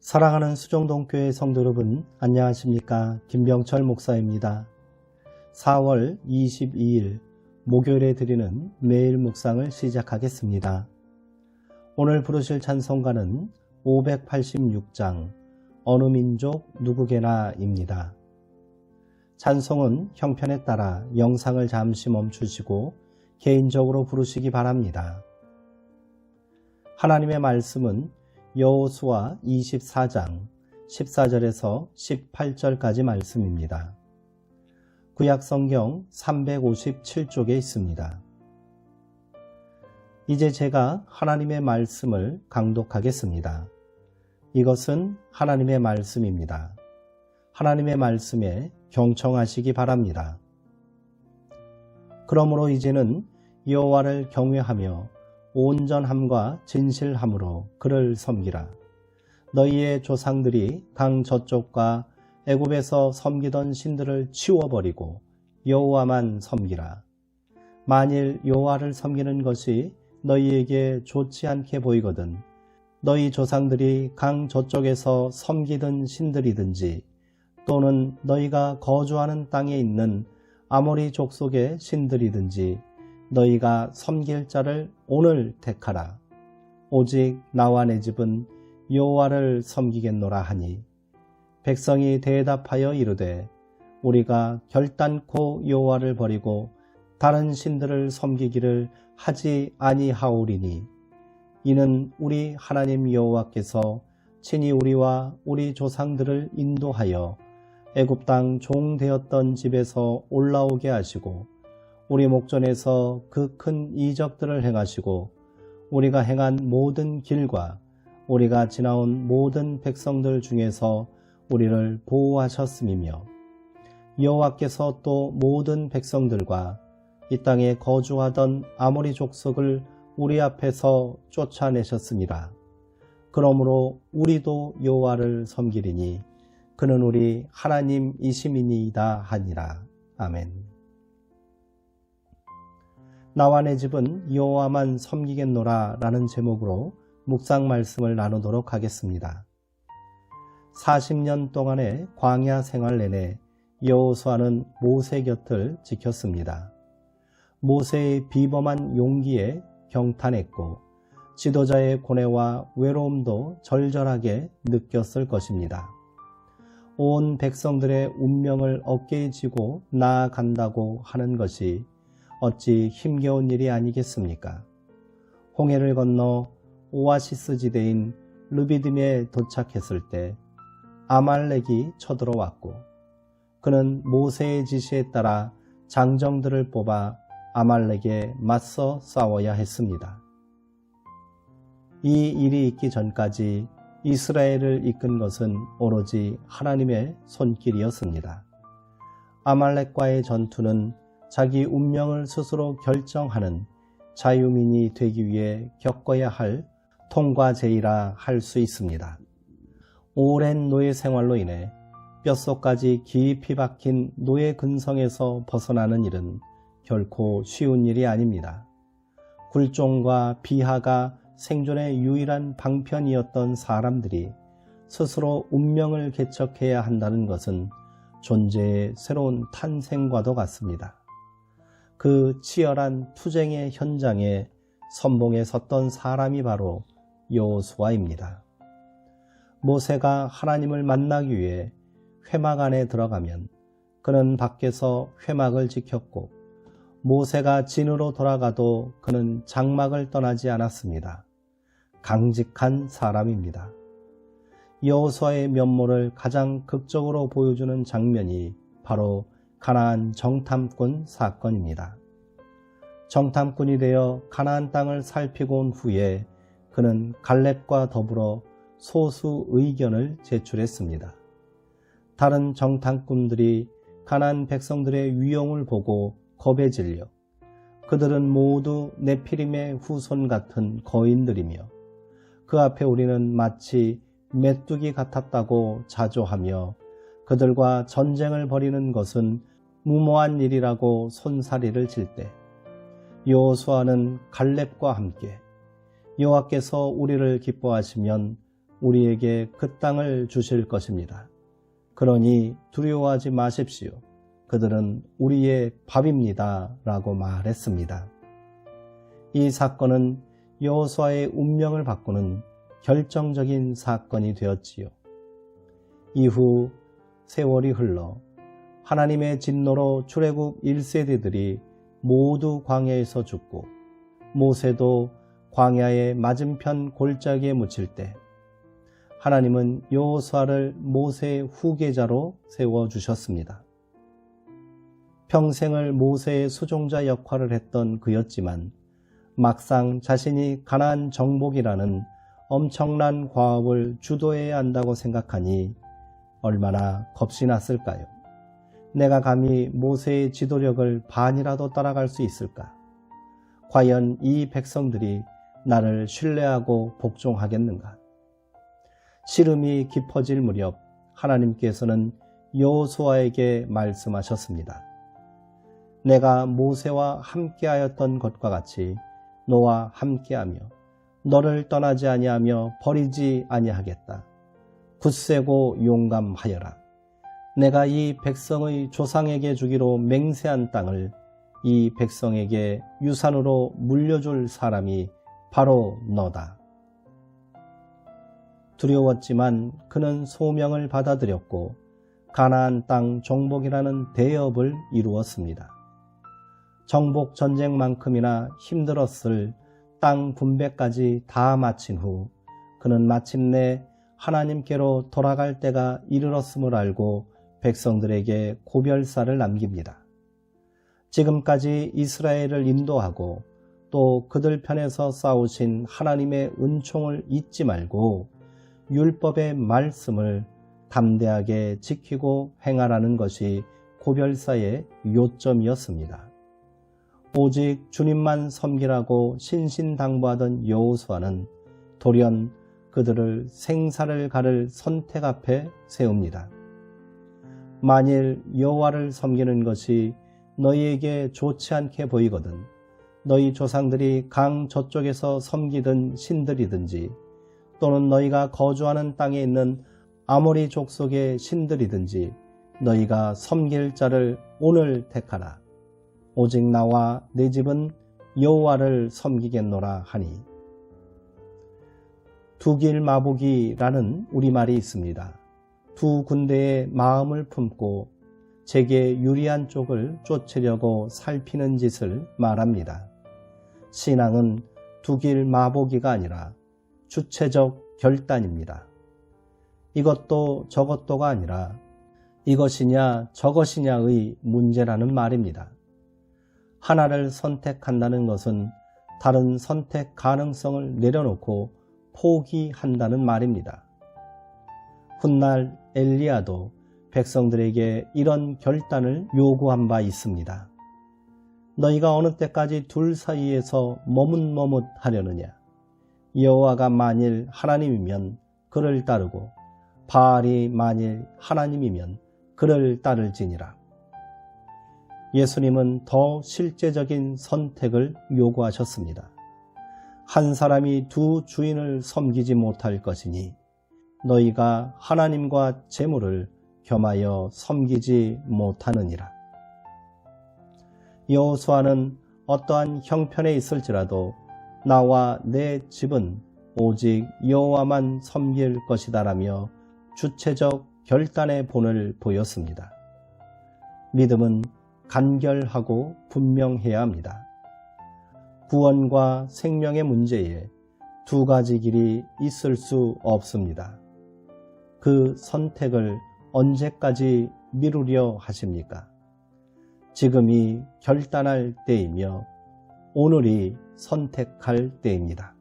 사랑하는 수정동교회 성도 여러분, 안녕하십니까? 김병철 목사입니다. 4월 22일 목요일에 드리는 매일 묵상을 시작하겠습니다. 오늘 부르실 찬송가는 586장 어느 민족 누구게나입니다. 찬송은 형편에 따라 영상을 잠시 멈추시고 개인적으로 부르시기 바랍니다. 하나님의 말씀은 여호수아 24장 14절에서 18절까지 말씀입니다. 구약성경 357쪽에 있습니다. 이제 제가 하나님의 말씀을 강독하겠습니다. 이것은 하나님의 말씀입니다. 하나님의 말씀에 경청하시기 바랍니다. 그러므로 이제는 여호와를 경외하며 온전함과 진실함으로 그를 섬기라. 너희의 조상들이 강 저쪽과 애굽에서 섬기던 신들을 치워버리고 여호와만 섬기라. 만일 여호와를 섬기는 것이 너희에게 좋지 않게 보이거든 너희 조상들이 강 저쪽에서 섬기던 신들이든지 또는 너희가 거주하는 땅에 있는 아모리 족속의 신들이든지 너희가 섬길 자를 오늘 택하라. 오직 나와 내 집은 여호와를 섬기겠노라 하니 백성이 대답하여 이르되 우리가 결단코 여호와를 버리고 다른 신들을 섬기기를 하지 아니하오리니 이는 우리 하나님 여호와께서 친히 우리와 우리 조상들을 인도하여 애굽 땅 종되었던 집에서 올라오게 하시고 우리 목전에서 그 큰 이적들을 행하시고 우리가 행한 모든 길과 우리가 지나온 모든 백성들 중에서 우리를 보호하셨음이며 여호와께서 또 모든 백성들과 이 땅에 거주하던 아모리 족속을 우리 앞에서 쫓아내셨습니다. 그러므로 우리도 여호와를 섬기리니 그는 우리 하나님이심이니이다 하니라. 아멘. 나와 내 집은 여호와만 섬기겠노라 라는 제목으로 묵상 말씀을 나누도록 하겠습니다. 40년 동안의 광야 생활 내내 여호수아는 모세 곁을 지켰습니다. 모세의 비범한 용기에 경탄했고 지도자의 고뇌와 외로움도 절절하게 느꼈을 것입니다. 온 백성들의 운명을 어깨에 지고 나아간다고 하는 것이 어찌 힘겨운 일이 아니겠습니까? 홍해를 건너 오아시스 지대인 르비딤에 도착했을 때 아말렉이 쳐들어왔고 그는 모세의 지시에 따라 장정들을 뽑아 아말렉에 맞서 싸워야 했습니다. 이 일이 있기 전까지 이스라엘을 이끈 것은 오로지 하나님의 손길이었습니다. 아말렉과의 전투는 자기 운명을 스스로 결정하는 자유민이 되기 위해 겪어야 할 통과제이라 할 수 있습니다. 오랜 노예 생활로 인해 뼛속까지 깊이 박힌 노예 근성에서 벗어나는 일은 결코 쉬운 일이 아닙니다. 굴종과 비하가 생존의 유일한 방편이었던 사람들이 스스로 운명을 개척해야 한다는 것은 존재의 새로운 탄생과도 같습니다. 그 치열한 투쟁의 현장에 선봉에 섰던 사람이 바로 여호수아입니다. 모세가 하나님을 만나기 위해 회막 안에 들어가면 그는 밖에서 회막을 지켰고 모세가 진으로 돌아가도 그는 장막을 떠나지 않았습니다. 강직한 사람입니다. 여호수아의 면모를 가장 극적으로 보여주는 장면이 바로 가나안 정탐꾼 사건입니다. 정탐꾼이 되어 가나안 땅을 살피고 온 후에 그는 갈렙과 더불어 소수 의견을 제출했습니다. 다른 정탐꾼들이 가나안 백성들의 위용을 보고 겁에 질려 그들은 모두 네피림의 후손 같은 거인들이며 그 앞에 우리는 마치 메뚜기 같았다고 자조하며 그들과 전쟁을 벌이는 것은 무모한 일이라고 손사리를 칠 때 여호수아는 갈렙과 함께 여호와께서 우리를 기뻐하시면 우리에게 그 땅을 주실 것입니다. 그러니 두려워하지 마십시오. 그들은 우리의 밥입니다. 라고 말했습니다. 이 사건은 여호수아의 운명을 바꾸는 결정적인 사건이 되었지요. 이후 세월이 흘러 하나님의 진노로 출애굽 1세대들이 모두 광야에서 죽고 모세도 광야의 맞은편 골짜기에 묻힐 때 하나님은 여호수아를 모세의 후계자로 세워주셨습니다. 평생을 모세의 수종자 역할을 했던 그였지만 막상 자신이 가나안 정복이라는 엄청난 과업을 주도해야 한다고 생각하니 얼마나 겁이 났을까요? 내가 감히 모세의 지도력을 반이라도 따라갈 수 있을까? 과연 이 백성들이 나를 신뢰하고 복종하겠는가? 시름이 깊어질 무렵 하나님께서는 여호수아에게 말씀하셨습니다. 내가 모세와 함께하였던 것과 같이 너와 함께하며 너를 떠나지 아니하며 버리지 아니하겠다. 굳세고 용감하여라. 내가 이 백성의 조상에게 주기로 맹세한 땅을 이 백성에게 유산으로 물려줄 사람이 바로 너다. 두려웠지만 그는 소명을 받아들였고 가나안 땅 정복이라는 대업을 이루었습니다. 정복 전쟁만큼이나 힘들었을 땅 분배까지 다 마친 후 그는 마침내 하나님께로 돌아갈 때가 이르렀음을 알고 백성들에게 고별사를 남깁니다. 지금까지 이스라엘을 인도하고 또 그들 편에서 싸우신 하나님의 은총을 잊지 말고 율법의 말씀을 담대하게 지키고 행하라는 것이 고별사의 요점이었습니다. 오직 주님만 섬기라고 신신당부하던 여호수아는 돌연 그들을 생사를 가를 선택 앞에 세웁니다. 만일 여호와를 섬기는 것이 너희에게 좋지 않게 보이거든 너희 조상들이 강 저쪽에서 섬기던 신들이든지 또는 너희가 거주하는 땅에 있는 아모리 족속의 신들이든지 너희가 섬길 자를 오늘 택하라. 오직 나와 내 집은 여호와를 섬기겠노라 하니. 두길 마보기라는 우리말이 있습니다. 두 군대의 마음을 품고 제게 유리한 쪽을 쫓으려고 살피는 짓을 말합니다. 신앙은 두길 마보기가 아니라 주체적 결단입니다. 이것도 저것도가 아니라 이것이냐 저것이냐의 문제라는 말입니다. 하나를 선택한다는 것은 다른 선택 가능성을 내려놓고 포기한다는 말입니다. 훗날 엘리야도 백성들에게 이런 결단을 요구한 바 있습니다. 너희가 어느 때까지 둘 사이에서 머뭇머뭇하려느냐? 여호와가 만일 하나님이면 그를 따르고 바알이 만일 하나님이면 그를 따를지니라. 예수님은 더 실제적인 선택을 요구하셨습니다. 한 사람이 두 주인을 섬기지 못할 것이니 너희가 하나님과 재물을 겸하여 섬기지 못하느니라. 여호수아는 어떠한 형편에 있을지라도 나와 내 집은 오직 여호와만 섬길 것이다라며 주체적 결단의 본을 보였습니다. 믿음은 간결하고 분명해야 합니다. 구원과 생명의 문제에 두 가지 길이 있을 수 없습니다. 그 선택을 언제까지 미루려 하십니까? 지금이 결단할 때이며 오늘이 선택할 때입니다.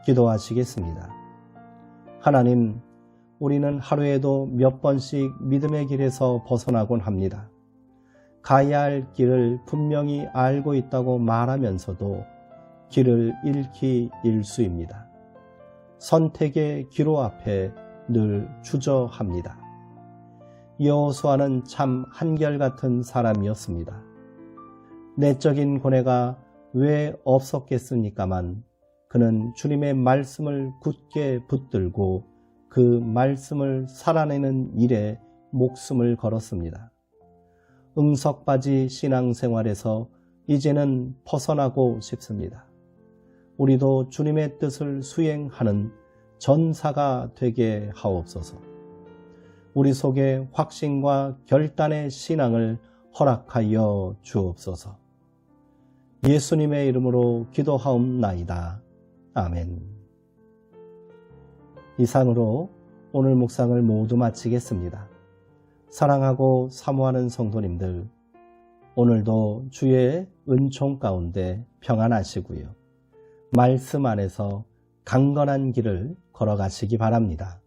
기도하시겠습니다. 하나님, 우리는 하루에도 몇 번씩 믿음의 길에서 벗어나곤 합니다. 가야 할 길을 분명히 알고 있다고 말하면서도 길을 잃기 일쑤입니다. 선택의 기로 앞에 늘 주저합니다. 여호수아는 참 한결같은 사람이었습니다. 내적인 고뇌가 왜 없었겠습니까만 그는 주님의 말씀을 굳게 붙들고 그 말씀을 살아내는 일에 목숨을 걸었습니다. 응석바지 신앙생활에서 이제는 벗어나고 싶습니다. 우리도 주님의 뜻을 수행하는 전사가 되게 하옵소서. 우리 속에 확신과 결단의 신앙을 허락하여 주옵소서. 예수님의 이름으로 기도하옵나이다. 아멘. 이상으로 오늘 묵상을 모두 마치겠습니다. 사랑하고 사모하는 성도님들, 오늘도 주의 은총 가운데 평안하시고요. 말씀 안에서 강건한 길을 걸어가시기 바랍니다.